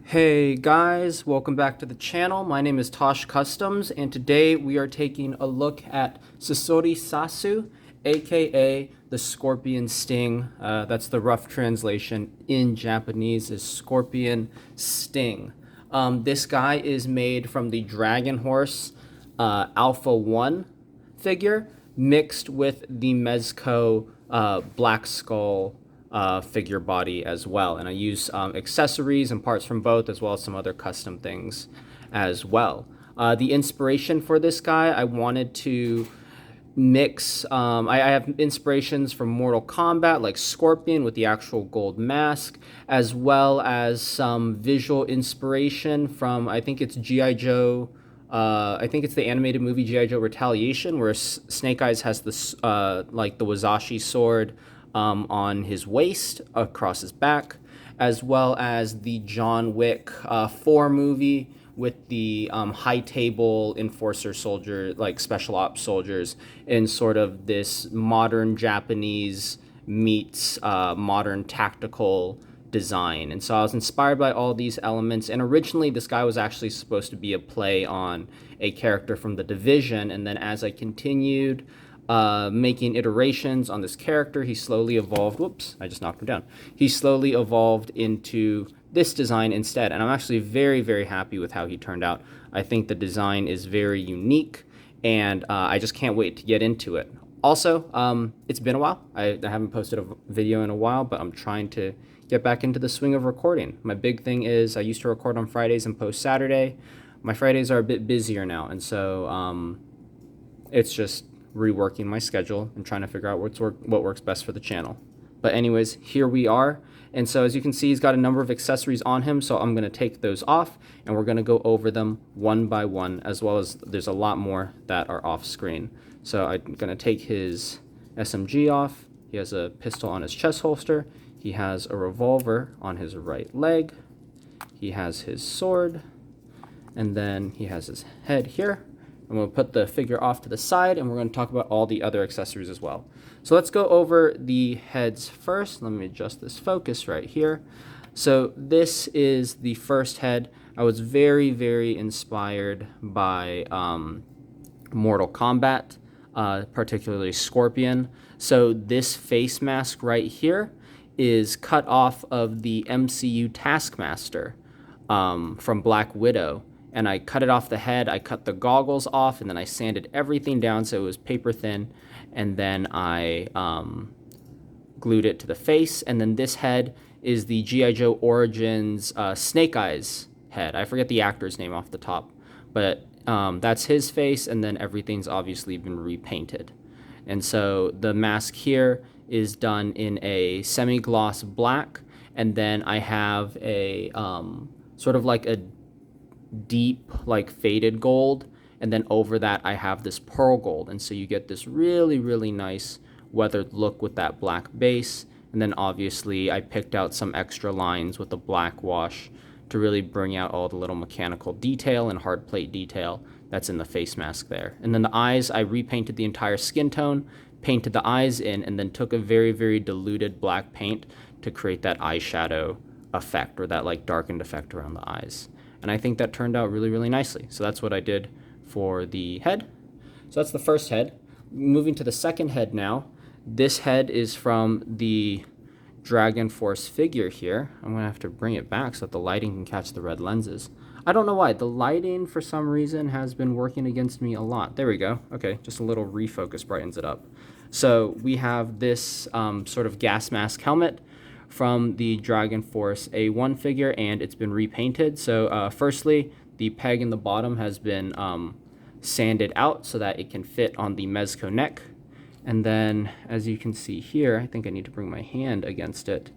Hey guys, welcome back to the channel. My name is Tosh Customs, and today we are taking a look at Sasuri Sasu, aka the Scorpion Sting. That's the rough translation in Japanese is Scorpion Sting. This guy is made from the Dragon Horse Alpha 1 figure mixed with the Mezco Black Skull figure body as well. And I use accessories and parts from both, as well as some other custom things as well. The inspiration for this guy, I wanted to mix, I have inspirations from Mortal Kombat, like Scorpion with the actual gold mask, as well as some visual inspiration from, I think it's G.I. Joe, I think it's the animated movie G.I. Joe Retaliation, where Snake Eyes has this, like the Wasashi sword on his waist, across his back, as well as the John Wick 4 movie with the high table enforcer soldier, like special ops soldiers, in sort of this modern Japanese meets modern tactical design. And so I was inspired by all these elements, and originally this guy was actually supposed to be a play on a character from The Division, and then as I continued making iterations on this character, he slowly evolved. Whoops, I just knocked him down. He slowly evolved into this design instead, and I'm actually very, very happy with how he turned out. I think the design is very unique, and I just can't wait to get into it. Also, it's been a while. I haven't posted a video in a while, but I'm trying to get back into the swing of recording. My big thing is I used to record on Fridays and post Saturday. My Fridays are a bit busier now, and so it's just reworking my schedule and trying to figure out what works best for the channel. But anyways, here we are. And so as you can see, he's got a number of accessories on him, so I'm going to take those off and we're going to go over them one by one, as well as there's a lot more that are off screen. So I'm going to take his SMG off. He has a pistol on his chest holster. He has a revolver on his right leg. He has his sword, and then he has his head here. I'm going to put the figure off to the side, and we're going to talk about all the other accessories as well. So let's go over the heads first. Let me adjust this focus right here. So this is the first head. I was very, very inspired by Mortal Kombat, particularly Scorpion. So this face mask right here is cut off of the MCU Taskmaster from Black Widow. And I cut it off the head, I cut the goggles off, and then I sanded everything down so it was paper thin, and then I glued it to the face. And then this head is the G.I. Joe Origins Snake Eyes head. I forget the actor's name off the top, but that's his face, and then everything's obviously been repainted. And so the mask here is done in a semi-gloss black, and then I have a sort of like a deep, like faded gold, and then over that I have this pearl gold, and so you get this really, really nice weathered look with that black base. And then obviously I picked out some extra lines with the black wash to really bring out all the little mechanical detail and hard plate detail that's in the face mask there. And then the eyes, I repainted the entire skin tone, painted the eyes in, and then took a very, very diluted black paint to create that eyeshadow effect, or that like darkened effect around the eyes. And I think that turned out really, really nicely. So that's what I did for the head. So that's the first head. Moving to the second head now. This head is from the Dragon Force figure here. I'm going to have to bring it back so that the lighting can catch the red lenses. I don't know why. The lighting, for some reason, has been working against me a lot. There we go. Okay, just a little refocus brightens it up. So we have this sort of gas mask helmet from the Dragon Force A1 figure, and it's been repainted. So firstly, the peg in the bottom has been sanded out so that it can fit on the Mezco neck. And then, as you can see here, I think I need to bring my hand against it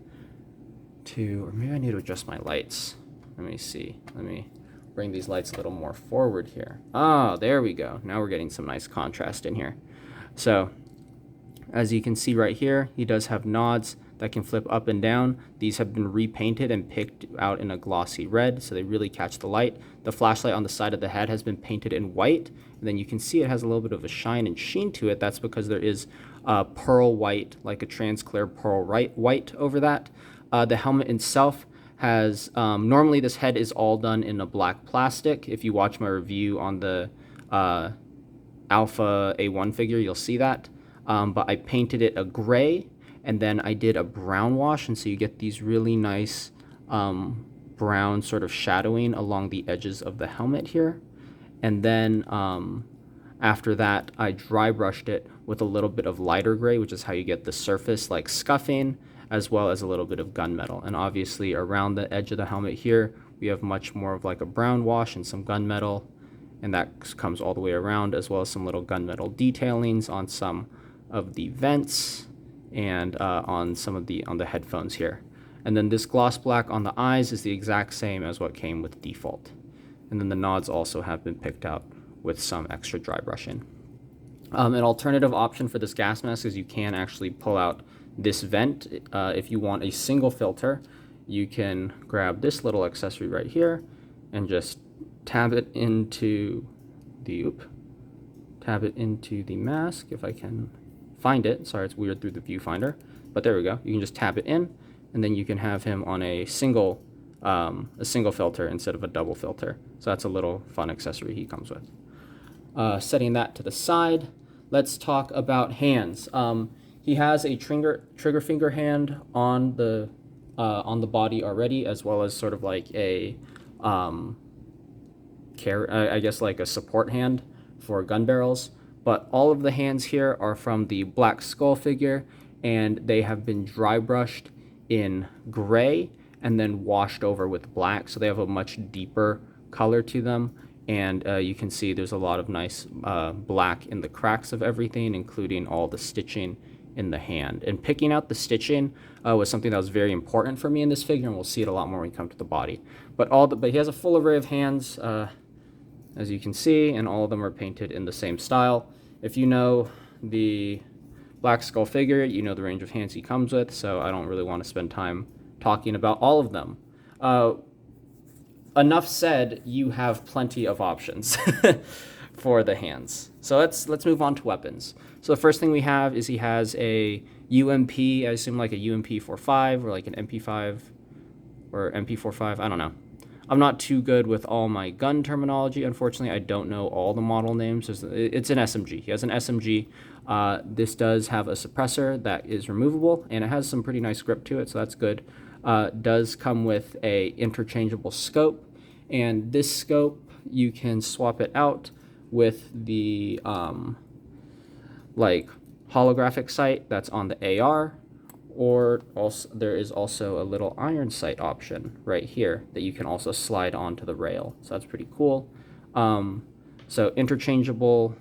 or maybe I need to adjust my lights. Let me see. Let me bring these lights a little more forward here. Oh, there we go. Now we're getting some nice contrast in here. So, as you can see right here, he does have nods that can flip up and down. These have been repainted and picked out in a glossy red, so they really catch the light. The flashlight on the side of the head has been painted in white, and then you can see it has a little bit of a shine and sheen to it. That's because there is pearl white, like a transclear pearl white over that. The helmet itself has, normally this head is all done in a black plastic. If you watch my review on the Alpha A1 figure, you'll see that. But I painted it a gray, and then I did a brown wash, and so you get these really nice brown sort of shadowing along the edges of the helmet here. And then after that, I dry brushed it with a little bit of lighter gray, which is how you get the surface like scuffing, as well as a little bit of gunmetal. And obviously around the edge of the helmet here, we have much more of like a brown wash and some gunmetal, and that comes all the way around, as well as some little gunmetal detailings on some of the vents and on the headphones here. And then this gloss black on the eyes is the exact same as what came with default. And then the nods also have been picked out with some extra dry brushing. An alternative option for this gas mask is you can actually pull out this vent. If you want a single filter, you can grab this little accessory right here and just tab it into the mask, if I can find it. Sorry, it's weird through the viewfinder, but there we go. You can just tab it in, and then you can have him on a single filter instead of a double filter. So that's a little fun accessory he comes with. Setting that to the side, let's talk about hands. He has a trigger finger hand on the body already, as well as sort of like a I guess like a support hand for gun barrels. But all of the hands here are from the Black Skull figure, and they have been dry brushed in gray and then washed over with black, so they have a much deeper color to them. And you can see there's a lot of nice black in the cracks of everything, including all the stitching in the hand. And picking out the stitching was something that was very important for me in this figure, and we'll see it a lot more when we come to the body. But he has a full array of hands, as you can see, and all of them are painted in the same style. If you know the Black Skull figure, you know the range of hands he comes with, so I don't really want to spend time talking about all of them. Enough said, you have plenty of options for the hands. So let's move on to weapons. So the first thing we have is he has a UMP, I assume like a UMP-45 or like an MP5 or MP45, I don't know. I'm not too good with all my gun terminology. Unfortunately, I don't know all the model names. It's an SMG. He has an SMG. This does have a suppressor that is removable, and it has some pretty nice grip to it, so that's good. Does come with a interchangeable scope, and this scope, you can swap it out with the like holographic sight that's on the AR, or also there is also a little iron sight option right here that you can also slide onto the rail. So that's pretty cool. So interchangeable,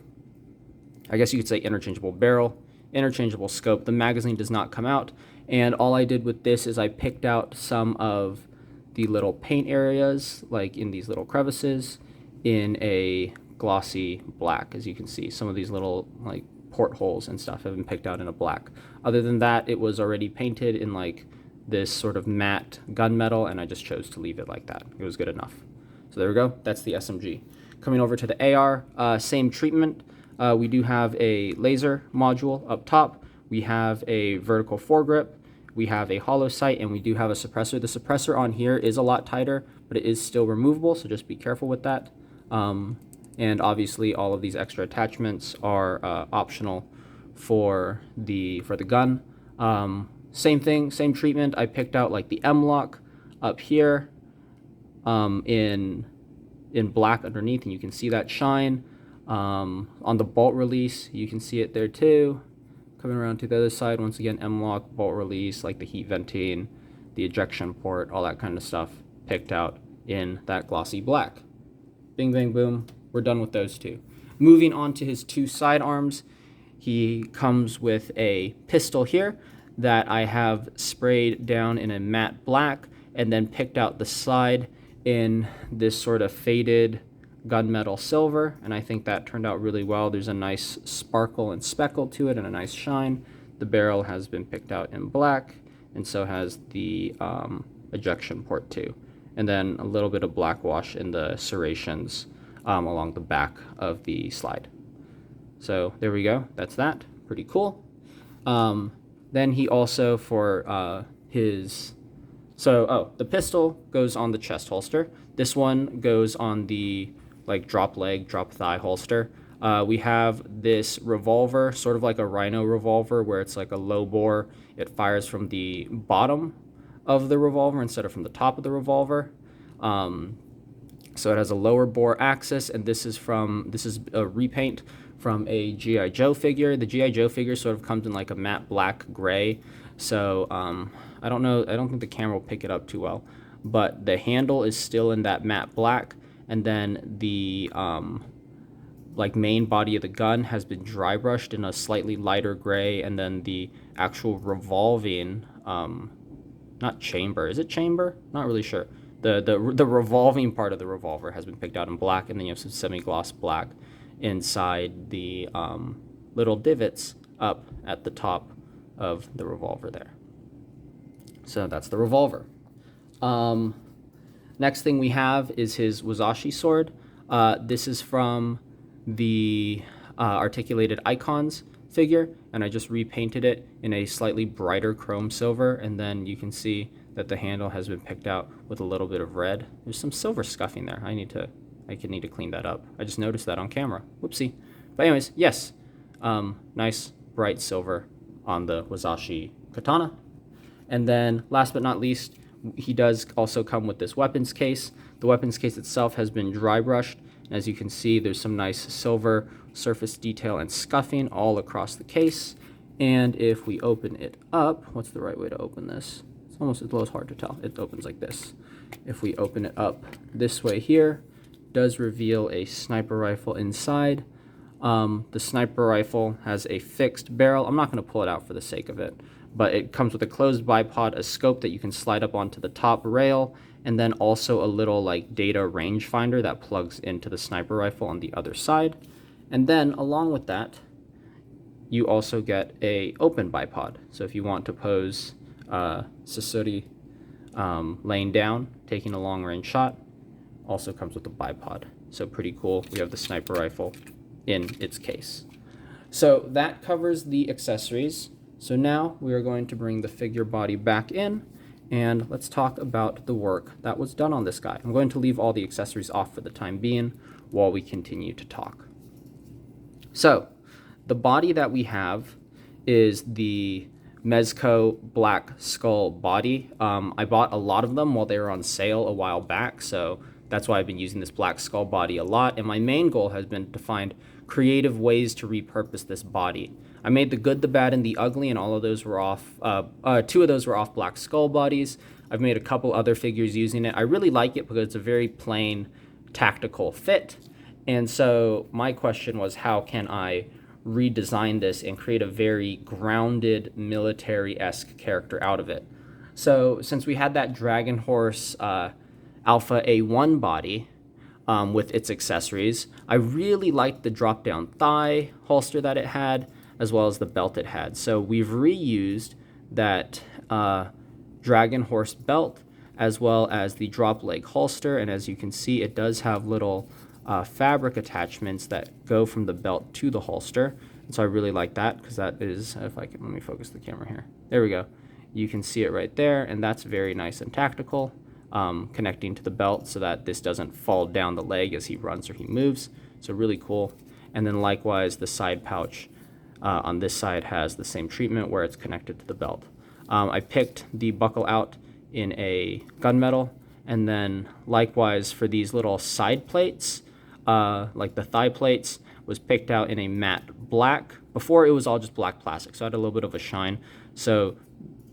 I guess you could say interchangeable barrel, interchangeable scope. The magazine does not come out, and all I did with this is I picked out some of the little paint areas, like in these little crevices, in a glossy black. As you can see, some of these little like portholes and stuff have been picked out in a black. Other than that, it was already painted in like this sort of matte gunmetal, and I just chose to leave it like that. It was good enough. So there we go. That's the SMG. Coming over to the AR, same treatment. We do have a laser module up top. We have a vertical foregrip. We have a hollow sight, and we do have a suppressor. The suppressor on here is a lot tighter, but it is still removable, so just be careful with that. And obviously, all of these extra attachments are optional for the gun. Same thing, same treatment. I picked out like the M-lock up here in black underneath, and you can see that shine. On the bolt release, you can see it there too. Coming around to the other side, once again, M-lock, bolt release, like the heat venting, the ejection port, all that kind of stuff picked out in that glossy black. Bing, bang, boom. We're done with those two. Moving on to his two sidearms, he comes with a pistol here that I have sprayed down in a matte black and then picked out the side in this sort of faded gunmetal silver, and I think that turned out really well. There's a nice sparkle and speckle to it and a nice shine. The barrel has been picked out in black, and so has the ejection port too. And then a little bit of black wash in the serrations along the back of the slide. So there we go. That's that. Pretty cool. Then he also, for his So, the pistol goes on the chest holster. This one goes on the like drop leg, drop thigh holster. We have this revolver, sort of like a rhino revolver, where it's like a low bore. It fires from the bottom of the revolver instead of from the top of the revolver. So it has a lower bore axis, and this is a repaint from a G.I. Joe figure. The G.I. Joe figure sort of comes in like a matte black gray. So I don't know. I don't think the camera will pick it up too well, but the handle is still in that matte black, and then the like main body of the gun has been dry brushed in a slightly lighter gray, and then the actual revolving not chamber. Is it chamber? Not really sure. The revolving part of the revolver has been picked out in black, and then you have some semi-gloss black inside the little divots up at the top of the revolver there. So that's the revolver. Next thing we have is his Wasashi sword. This is from the Articulated Icons figure, and I just repainted it in a slightly brighter chrome silver, and then you can see that the handle has been picked out with a little bit of red. There's some silver scuffing there. I need to clean that up. I just noticed that on camera. Whoopsie. But anyways, yes, nice bright silver on the Wasashi Katana. And then last but not least, he does also come with this weapons case. The weapons case itself has been dry brushed. As you can see, there's some nice silver surface detail and scuffing all across the case. And if we open it up, what's the right way to open this? It's a little hard to tell. It opens like this. If we open it up this way here, it does reveal a sniper rifle inside. The sniper rifle has a fixed barrel. I'm not going to pull it out for the sake of it, but it comes with a closed bipod, a scope that you can slide up onto the top rail, and then also a little like data rangefinder that plugs into the sniper rifle on the other side. And then along with that, you also get a open bipod. So if you want to pose Sasuri laying down, taking a long range shot, also comes with a bipod. So pretty cool. We have the sniper rifle in its case. So that covers the accessories. So now we are going to bring the figure body back in, and let's talk about the work that was done on this guy. I'm going to leave all the accessories off for the time being while we continue to talk. So the body that we have is the Mezco Black Skull body. I bought a lot of them while they were on sale a while back, so that's why I've been using this Black Skull body a lot, and my main goal has been to find creative ways to repurpose this body. I made the good, the bad, and the ugly, and all of those were off, 2 of those were off Black Skull bodies. I've made a couple other figures using it. I really like it because it's a very plain, tactical fit, and so my question was, how can I redesign this and create a very grounded, military-esque character out of it? So since we had that Dragon Horse Alpha A1 body with its accessories, I really liked the drop-down thigh holster that it had, as well as the belt it had. So we've reused that Dragon Horse belt as well as the drop leg holster, and as you can see, it does have little fabric attachments that go from the belt to the holster. And so I really like that, because that is, if I can, let me focus the camera here. There we go. You can see it right there, and that's very nice and tactical, connecting to the belt so that this doesn't fall down the leg as he runs or he moves. So really cool. And then likewise, the side pouch on this side has the same treatment where it's connected to the belt. I picked the buckle out in a gunmetal, and then likewise for these little side plates, like the thigh plates, was picked out in a matte black. Before it was all just black plastic, so I had a little bit of a shine. So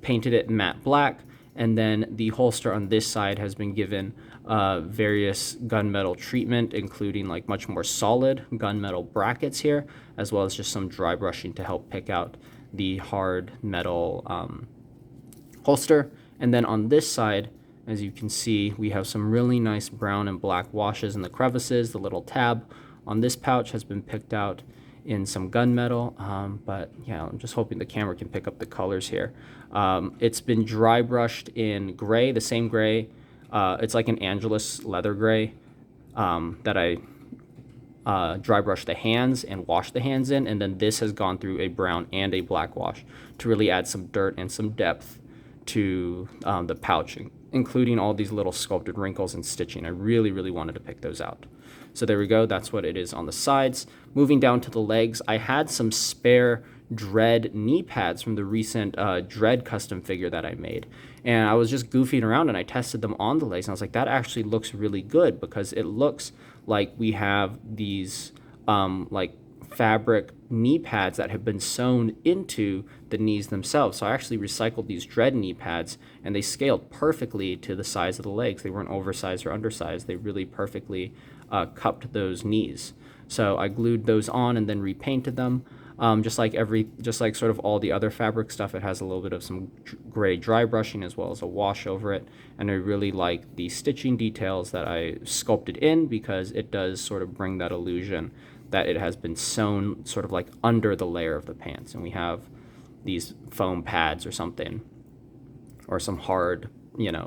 painted it matte black, and then the holster on this side has been given various gunmetal treatment, including like much more solid gunmetal brackets here, as well as just some dry brushing to help pick out the hard metal holster. And then on this side, as you can see, we have some really nice brown and black washes in the crevices. The little tab on this pouch has been picked out in some gunmetal, but yeah, I'm just hoping the camera can pick up the colors here. It's been dry brushed in gray, the same gray. It's like an Angelus leather gray that I dry brushed the hands and washed the hands in, and then this has gone through a brown and a black wash to really add some dirt and some depth to the pouch including all these little sculpted wrinkles and stitching. I really, really wanted to pick those out. So there we go. That's what it is on the sides. Moving down to the legs, I had some spare Dread knee pads from the recent Dread custom figure that I made. And I was just goofing around and I tested them on the legs. And I was like, that actually looks really good because it looks like we have these like fabric knee pads that have been sewn into the knees themselves. So I actually recycled these Dread knee pads and they scaled perfectly to the size of the legs. They weren't oversized or undersized. They really perfectly cupped those knees. So I glued those on and then repainted them. Just like sort of all the other fabric stuff, it has a little bit of some gray dry brushing as well as a wash over it. And I really like the stitching details that I sculpted in because it does sort of bring that illusion that it has been sewn sort of like under the layer of the pants. And we have these foam pads or something, or some hard,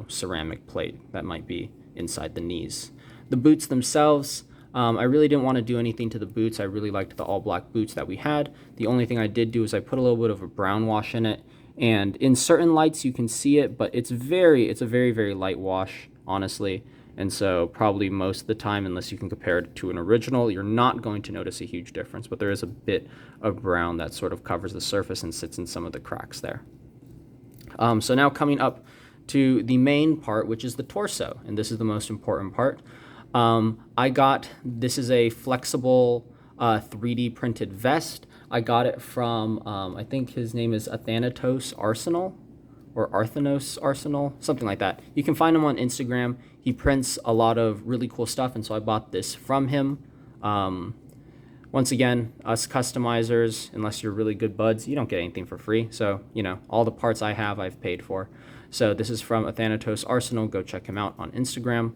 ceramic plate that might be inside the knees. The boots themselves, I really didn't want to do anything to the boots. I really liked the all black boots that we had. The only thing I did do is I put a little bit of a brown wash in it. And in certain lights you can see it, but it's a very, very light wash, honestly. And so probably most of the time, unless you can compare it to an original, you're not going to notice a huge difference. But there is a bit of brown that sort of covers the surface and sits in some of the cracks there. So now coming up to the main part, which is the torso. And this is the most important part. This is a flexible 3D printed vest. I got it from, I think his name is Athanatos Arsenal or Arthanos Arsenal, something like that. You can find him on Instagram. He prints a lot of really cool stuff, and so I bought this from him. Once again, us customizers, unless you're really good buds, you don't get anything for free. So, all the parts I have, I've paid for. So this is from Athanatos Arsenal. Go check him out on Instagram.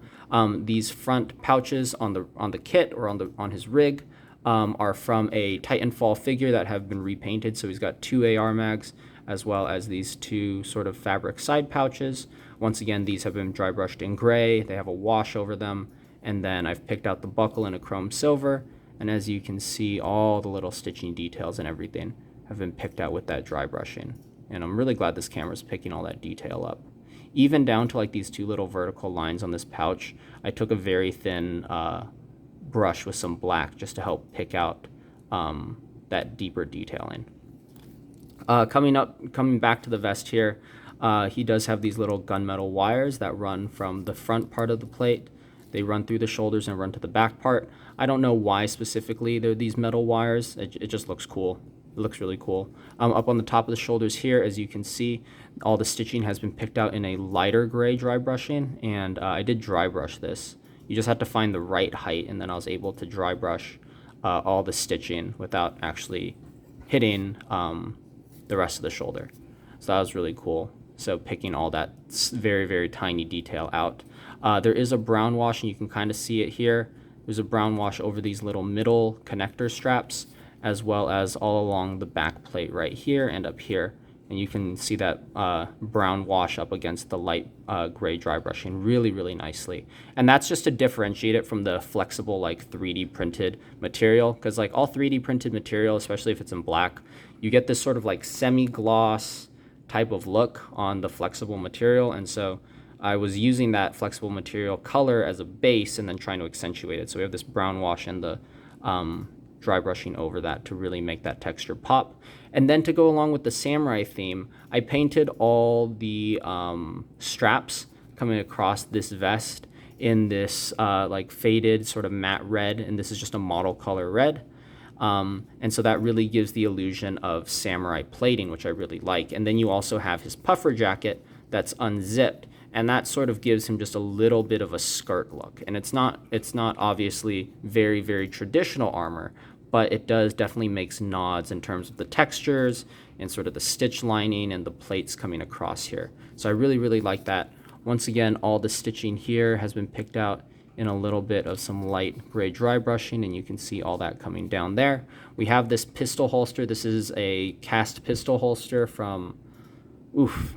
These front pouches on the kit or on his rig are from a Titanfall figure that have been repainted. So he's got 2 AR mags as well as these 2 sort of fabric side pouches. Once again, these have been dry brushed in gray. They have a wash over them. And then I've picked out the buckle in a chrome silver. And as you can see, all the little stitching details and everything have been picked out with that dry brushing. And I'm really glad this camera is picking all that detail up. Even down to like these 2 little vertical lines on this pouch, I took a very thin brush with some black just to help pick out that deeper detailing. Coming back to the vest here, he does have these little gunmetal wires that run from the front part of the plate. They run through the shoulders and run to the back part. I don't know why specifically they're these metal wires. It just looks cool. It looks really cool. Up on the top of the shoulders here, as you can see, all the stitching has been picked out in a lighter gray dry brushing, and I did dry brush this. You just have to find the right height, and then I was able to dry brush all the stitching without actually hitting the rest of the shoulder. So that was really cool. So picking all that very, very tiny detail out. There is a brown wash, and you can kind of see it here. There's a brown wash over these little middle connector straps, as well as all along the back plate right here and up here. And you can see that brown wash up against the light gray dry brushing really, really nicely. And that's just to differentiate it from the flexible like 3D printed material, because like all 3D printed material, especially if it's in black, you get this sort of like semi-gloss type of look on the flexible material. And so I was using that flexible material color as a base and then trying to accentuate it. So we have this brown wash and the dry brushing over that to really make that texture pop. And then to go along with the samurai theme, I painted all the straps coming across this vest in this like faded sort of matte red, and this is just a model color red. And so that really gives the illusion of samurai plating, which I really like. And then you also have his puffer jacket that's unzipped, and that sort of gives him just a little bit of a skirt look. And it's not obviously very, very traditional armor, but it does definitely makes nods in terms of the textures and sort of the stitch lining and the plates coming across here. So I really, really like that. Once again, all the stitching here has been picked out in a little bit of some light gray dry brushing, and you can see all that coming down there. We have this pistol holster. This is a cast pistol holster from,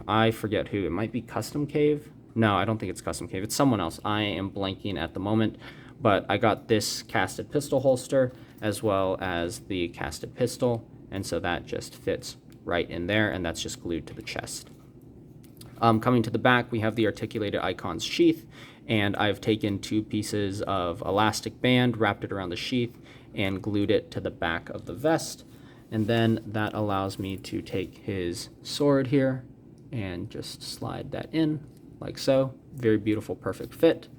I forget who. It might be Custom Cave. No, I don't think it's Custom Cave. It's someone else. I am blanking at the moment, but I got this casted pistol holster as well as the casted pistol, and so that just fits right in there, and that's just glued to the chest. Coming to the back, we have the articulated icons sheath, and I've taken 2 pieces of elastic band, wrapped it around the sheath, and glued it to the back of the vest. And then that allows me to take his sword here and just slide that in like so. Very beautiful, perfect fit.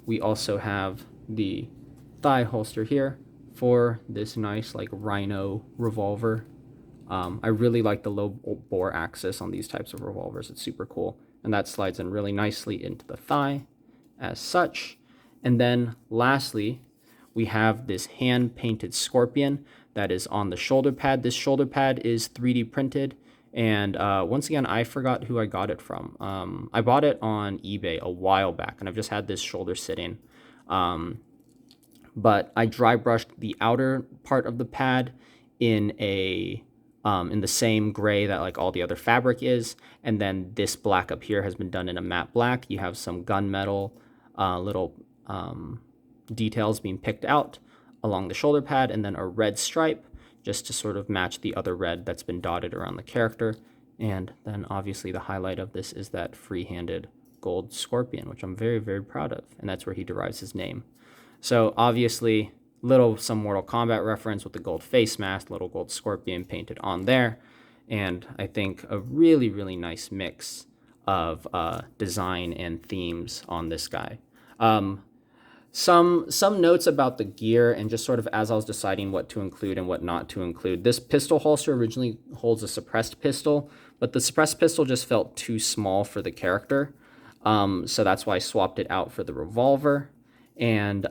We also have the thigh holster here for this nice like rhino revolver. I really like the low bore axis on these types of revolvers. It's super cool. And that slides in really nicely into the thigh as such. And then lastly, we have this hand-painted scorpion that is on the shoulder pad. This shoulder pad is 3D printed. And once again, I forgot who I got it from. I bought it on eBay a while back, and I've just had this shoulder sitting. But I dry brushed the outer part of the pad in the same gray that like all the other fabric is, and then this black up here has been done in a matte black. You have some gunmetal little details being picked out along the shoulder pad, and then a red stripe just to sort of match the other red that's been dotted around the character. And then obviously the highlight of this is that free-handed gold scorpion, which I'm very, very proud of, and that's where he derives his name. So obviously some Mortal Kombat reference with the gold face mask, little gold scorpion painted on there, and I think a really, really nice mix of design and themes on this guy. Some notes about the gear, and just sort of as I was deciding what to include and what not to include. This pistol holster originally holds a suppressed pistol, but the suppressed pistol just felt too small for the character, so that's why I swapped it out for the revolver. And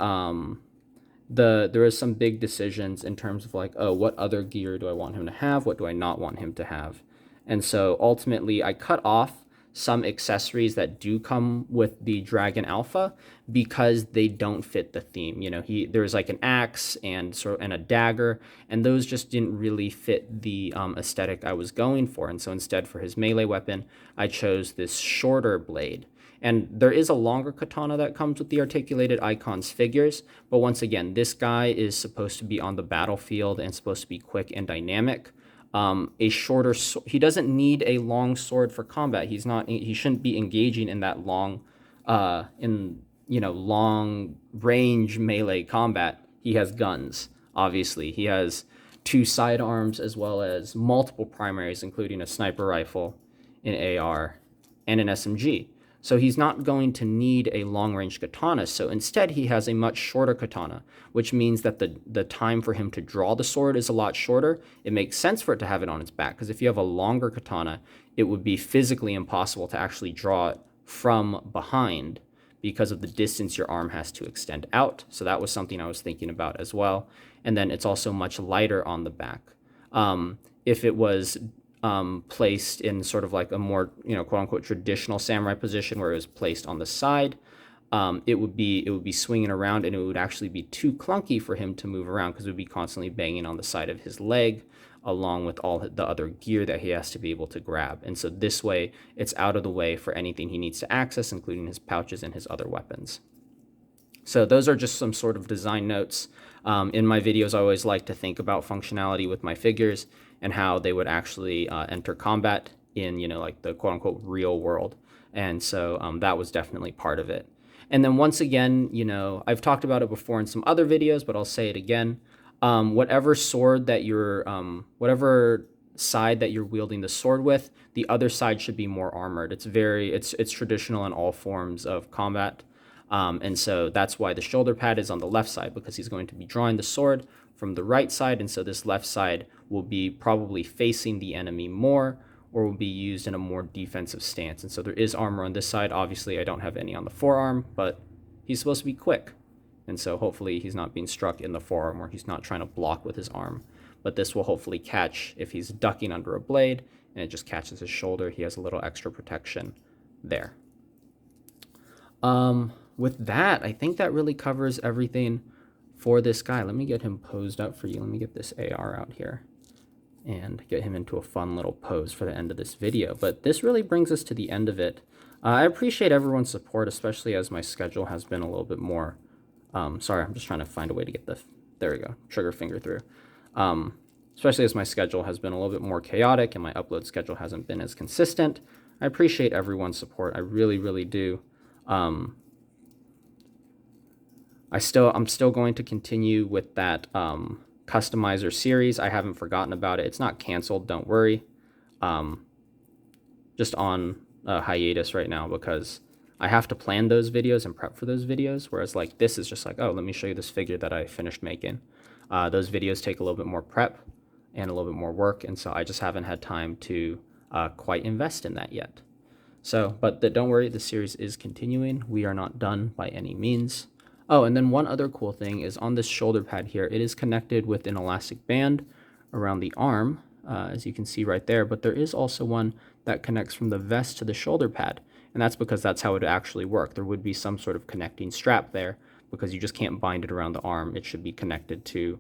there is some big decisions in terms of like, oh, what other gear do I want him to have? What do I not want him to have? And so ultimately I cut off some accessories that do come with the Dragon Alpha because they don't fit the theme. You know, there's like an axe and a dagger, and those just didn't really fit the aesthetic I was going for. And so instead, for his melee weapon, I chose this shorter blade. And there is a longer katana that comes with the articulated icons figures, but once again, this guy is supposed to be on the battlefield and supposed to be quick and dynamic. He doesn't need a long sword for combat. He shouldn't be engaging in that long range melee combat. He has guns, obviously. He has 2 sidearms as well as multiple primaries, including a sniper rifle, an AR, and an SMG. So he's not going to need a long-range katana. So instead, he has a much shorter katana, which means that the time for him to draw the sword is a lot shorter. It makes sense for it to have it on its back, because if you have a longer katana, it would be physically impossible to actually draw it from behind because of the distance your arm has to extend out. So that was something I was thinking about as well. And then it's also much lighter on the back. If it was placed in sort of like a more, quote unquote, traditional samurai position where it was placed on the side, it would be swinging around, and it would actually be too clunky for him to move around because it would be constantly banging on the side of his leg along with all the other gear that he has to be able to grab. And so this way, it's out of the way for anything he needs to access, including his pouches and his other weapons. So those are just some sort of design notes. In my videos, I always like to think about functionality with my figures and how they would actually enter combat in, like the quote-unquote real world. And so that was definitely part of it. And then once again, I've talked about it before in some other videos, but I'll say it again. Whatever sword that whatever side that you're wielding the sword with, the other side should be more armored. It's traditional in all forms of combat. And so that's why the shoulder pad is on the left side, because he's going to be drawing the sword from the right side. And so this left side will be probably facing the enemy more, or will be used in a more defensive stance. And so there is armor on this side. Obviously, I don't have any on the forearm, but he's supposed to be quick. And so hopefully he's not being struck in the forearm, or he's not trying to block with his arm. But this will hopefully catch if he's ducking under a blade, and it just catches his shoulder. He has a little extra protection there. With that, I think that really covers everything for this guy. Let me get him posed up for you. Let me get this AR out here and get him into a fun little pose for the end of this video. But this really brings us to the end of it. I appreciate everyone's support, especially as my schedule has been a little bit more... sorry, I'm just trying to find a way to get there we go, trigger finger through. Especially as my schedule has been a little bit more chaotic and my upload schedule hasn't been as consistent. I appreciate everyone's support. I really, really do. I'm still going to continue with that customizer series. I haven't forgotten about it. It's not canceled, don't worry. Just on hiatus right now because I have to plan those videos and prep for those videos, whereas like this is just like, oh, let me show you this figure that I finished making. Those videos take a little bit more prep and a little bit more work, and so I just haven't had time to quite invest in that yet. So, but don't worry, the series is continuing. We are not done by any means. Oh, and then one other cool thing is on this shoulder pad here, it is connected with an elastic band around the arm, as you can see right there, but there is also one that connects from the vest to the shoulder pad, and that's because that's how it would actually work. There would be some sort of connecting strap there because you just can't bind it around the arm. It should be connected to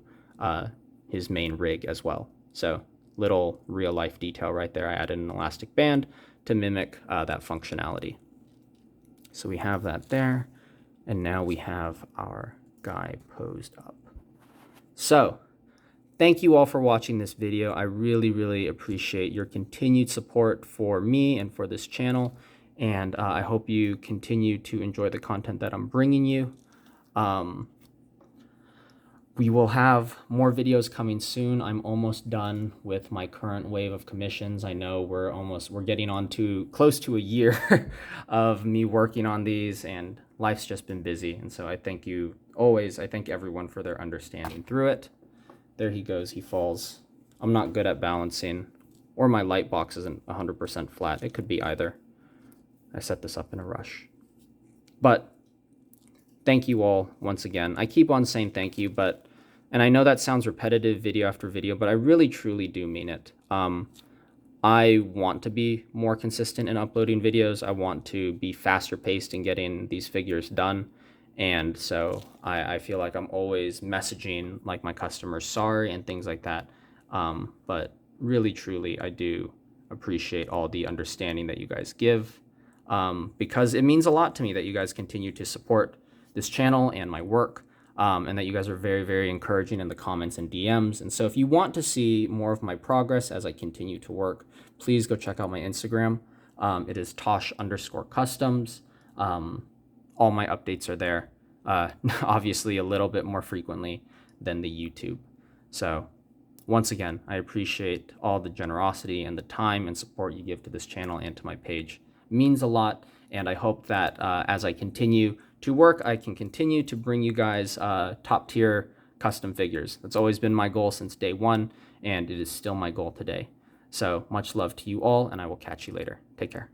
his main rig as well. So little real life detail right there. I added an elastic band to mimic that functionality. So we have that there, and now we have our guy posed up. So thank you all for watching this video. I really, really appreciate your continued support for me and for this channel, and I hope you continue to enjoy the content that I'm bringing you. We will have more videos coming soon. I'm almost done with my current wave of commissions. I know we're getting on to close to a year of me working on these, and life's just been busy. And so I thank everyone for their understanding through it. There he goes, he falls. I'm not good at balancing, or my light box isn't 100% flat. It could be either. I set this up in a rush. But thank you all once again. I keep on saying thank you, and I know that sounds repetitive video after video, but I really truly do mean it. I want to be more consistent in uploading videos. I want to be faster paced in getting these figures done. And so I feel like I'm always messaging like my customers sorry and things like that. But really, truly, I do appreciate all the understanding that you guys give, because it means a lot to me that you guys continue to support this channel and my work, and that you guys are very, very encouraging in the comments and DMs. And so if you want to see more of my progress as I continue to work, please go check out my Instagram. It is Tosh_Customs. All my updates are there, obviously a little bit more frequently than the YouTube. So once again, I appreciate all the generosity and the time and support you give to this channel and to my page. It means a lot, and I hope that as I continue to work, I can continue to bring you guys top tier custom figures. That's always been my goal since day one, and it is still my goal today. So much love to you all, and I will catch you later. Take care.